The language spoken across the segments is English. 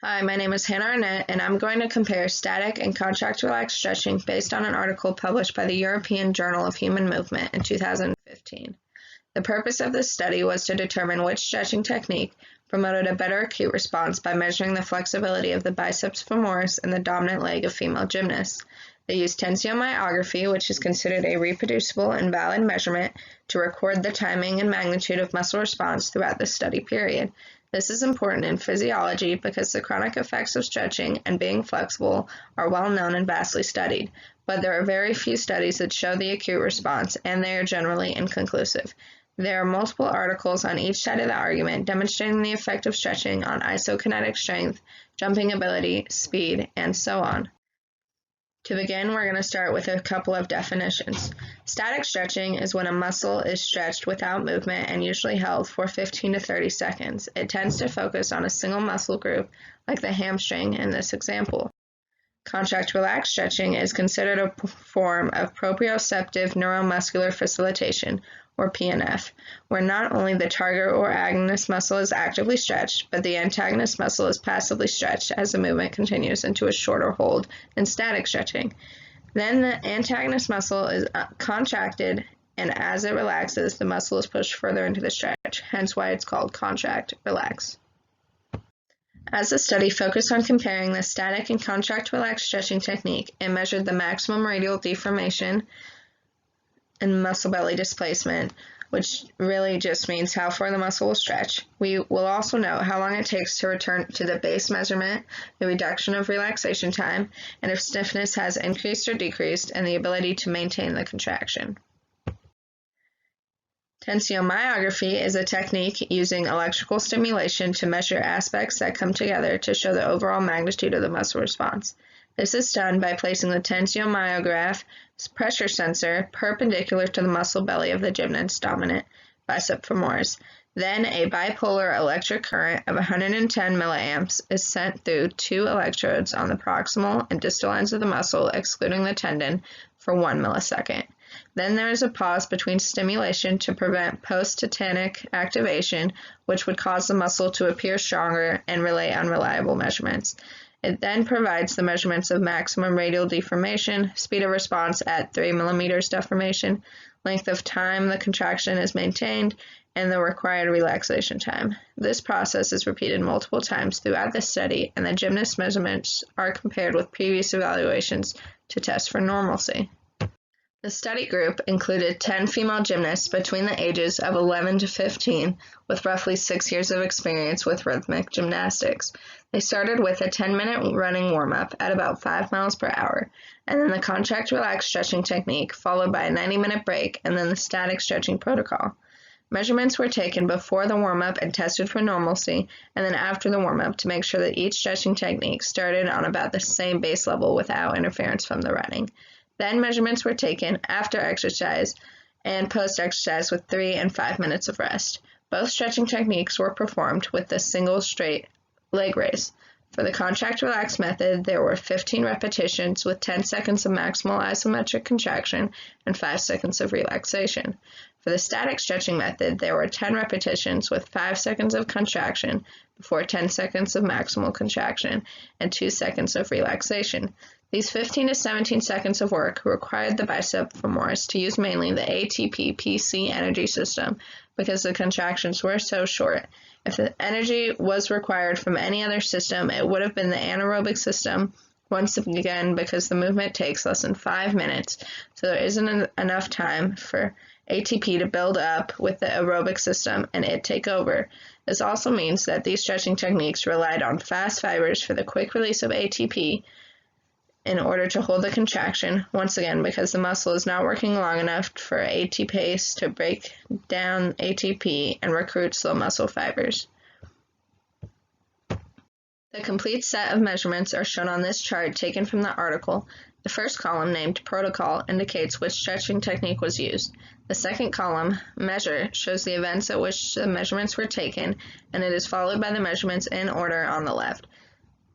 Hi, my name is Hannah Arnett, and I'm going to compare static and contract relaxed stretching based on an article published by the European Journal of Human Movement in 2015. The purpose of this study was to determine which stretching technique promoted a better acute response by measuring the flexibility of the biceps femoris and the dominant leg of female gymnasts. They used tensiomyography, which is considered a reproducible and valid measurement, to record the timing and magnitude of muscle response throughout the study period. This is important in physiology because the chronic effects of stretching and being flexible are well known and vastly studied, but there are very few studies that show the acute response, and they are generally inconclusive. There are multiple articles on each side of the argument demonstrating the effect of stretching on isokinetic strength, jumping ability, speed, and so on. To begin, we're going to start with a couple of definitions. Static stretching is when a muscle is stretched without movement and usually held for 15 to 30 seconds. It tends to focus on a single muscle group, like the hamstring in this example. Contract relaxed stretching is considered a form of proprioceptive neuromuscular facilitation, or PNF, where not only the target or agonist muscle is actively stretched, but the antagonist muscle is passively stretched as the movement continues into a shorter hold in static stretching. Then the antagonist muscle is contracted, and as it relaxes, the muscle is pushed further into the stretch, hence why it's called contract relax. As the study focused on comparing the static and contract relaxed stretching technique, it measured the maximum radial deformation and muscle belly displacement, which really just means how far the muscle will stretch. We will also note how long it takes to return to the base measurement, the reduction of relaxation time, and if stiffness has increased or decreased, and the ability to maintain the contraction. Tensiomyography is a technique using electrical stimulation to measure aspects that come together to show the overall magnitude of the muscle response. This is done by placing the tensiomyograph pressure sensor perpendicular to the muscle belly of the gymnast's dominant bicep femoris. Then a bipolar electric current of 110 milliamps is sent through two electrodes on the proximal and distal ends of the muscle, excluding the tendon, for 1 millisecond. Then there is a pause between stimulation to prevent post-tetanic activation, which would cause the muscle to appear stronger and relay unreliable measurements. It then provides the measurements of maximum radial deformation, speed of response at 3 millimeters deformation, length of time the contraction is maintained, and the required relaxation time. This process is repeated multiple times throughout the study, and the gymnast measurements are compared with previous evaluations to test for normalcy. The study group included 10 female gymnasts between the ages of 11 to 15 with roughly 6 years of experience with rhythmic gymnastics. They started with a 10-minute running warm-up at about 5 miles per hour, and then the contract relaxed stretching technique, followed by a 90-minute break, and then the static stretching protocol. Measurements were taken before the warm-up and tested for normalcy, and then after the warm-up to make sure that each stretching technique started on about the same base level without interference from the running. Then measurements were taken after exercise and post-exercise with 3 and 5 minutes of rest. Both stretching techniques were performed with the single straight leg raise. For the contract relaxed method, there were 15 repetitions with 10 seconds of maximal isometric contraction and 5 seconds of relaxation. For the static stretching method, there were 10 repetitions with 5 seconds of contraction before 10 seconds of maximal contraction and 2 seconds of relaxation. These 15 to 17 seconds of work required the bicep femoris to use mainly the ATP-PC energy system because the contractions were so short. If the energy was required from any other system, it would have been the anaerobic system, once again because the movement takes less than 5 minutes, so there isn't enough time for ATP to build up with the aerobic system and it take over. This also means that these stretching techniques relied on fast fibers for the quick release of ATP in order to hold the contraction, once again because the muscle is not working long enough for ATPase to break down ATP and recruit slow muscle fibers. The complete set of measurements are shown on this chart taken from the article. The first column, named Protocol, indicates which stretching technique was used. The second column, Measure, shows the events at which the measurements were taken, and it is followed by the measurements in order on the left,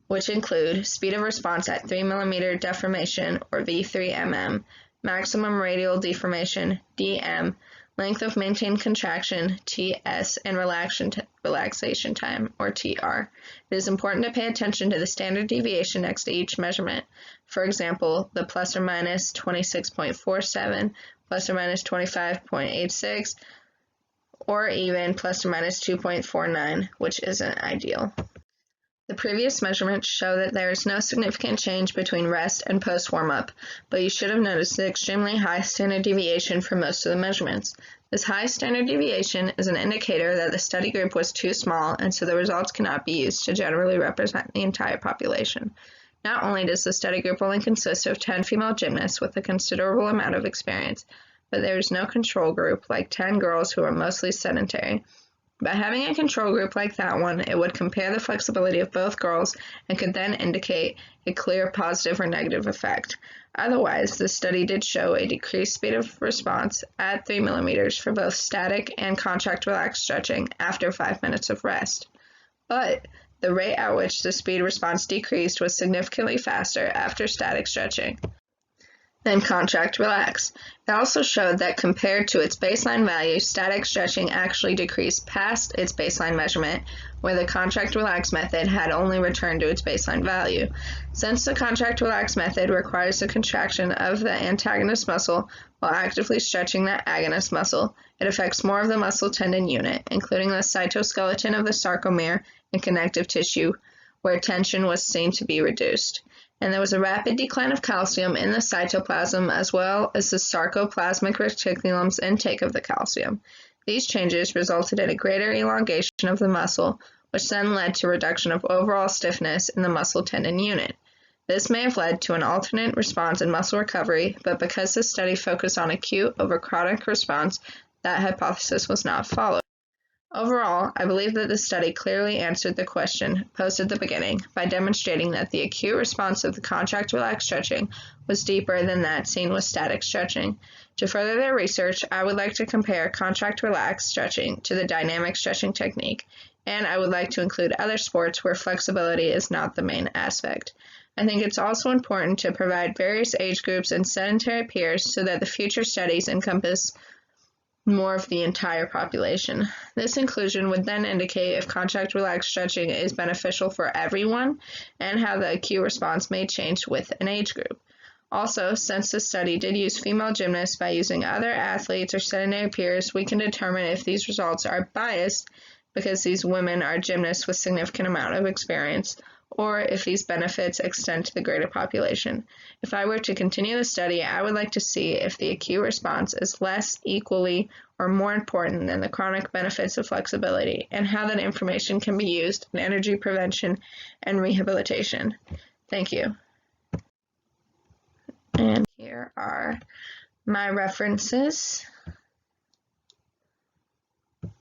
which include speed of response at 3 millimeter deformation, or V3mm, maximum radial deformation, DM, length of maintained contraction, TS, and relaxation time, or TR. It is important to pay attention to the standard deviation next to each measurement. For example, the plus or minus 26.47, plus or minus 25.86, or even plus or minus 2.49, which isn't ideal. The previous measurements show that there is no significant change between rest and post-warm-up, but you should have noticed the extremely high standard deviation for most of the measurements. This high standard deviation is an indicator that the study group was too small, and so the results cannot be used to generally represent the entire population. Not only does the study group only consist of 10 female gymnasts with a considerable amount of experience, but there is no control group like 10 girls who are mostly sedentary. By having a control group like that one, it would compare the flexibility of both girls and could then indicate a clear positive or negative effect. Otherwise, the study did show a decreased speed of response at 3 millimeters for both static and contract relaxed stretching after 5 minutes of rest. But the rate at which the speed response decreased was significantly faster after static stretching than contract relax. It also showed that compared to its baseline value, static stretching actually decreased past its baseline measurement, where the contract relax method had only returned to its baseline value. Since the contract relax method requires the contraction of the antagonist muscle while actively stretching the agonist muscle, it affects more of the muscle tendon unit, including the cytoskeleton of the sarcomere and connective tissue, where tension was seen to be reduced. And there was a rapid decline of calcium in the cytoplasm as well as the sarcoplasmic reticulum's intake of the calcium. These changes resulted in a greater elongation of the muscle, which then led to reduction of overall stiffness in the muscle tendon unit. This may have led to an alternate response in muscle recovery, but because the study focused on acute over chronic response, that hypothesis was not followed. Overall, I believe that the study clearly answered the question posed at the beginning by demonstrating that the acute response of the contract relaxed stretching was deeper than that seen with static stretching. To further their research, I would like to compare contract relaxed stretching to the dynamic stretching technique, and I would like to include other sports where flexibility is not the main aspect. I think it's also important to provide various age groups and sedentary peers so that the future studies encompass more of the entire population. This inclusion would then indicate if contract relaxed stretching is beneficial for everyone and how the acute response may change with an age group. Also, since the study did use female gymnasts by using other athletes or sedentary peers, we can determine if these results are biased because these women are gymnasts with significant amount of experience, or if these benefits extend to the greater population. If I were to continue the study, I would like to see if the acute response is less, equally, or more important than the chronic benefits of flexibility, and how that information can be used in energy prevention and rehabilitation. Thank you. And here are my references.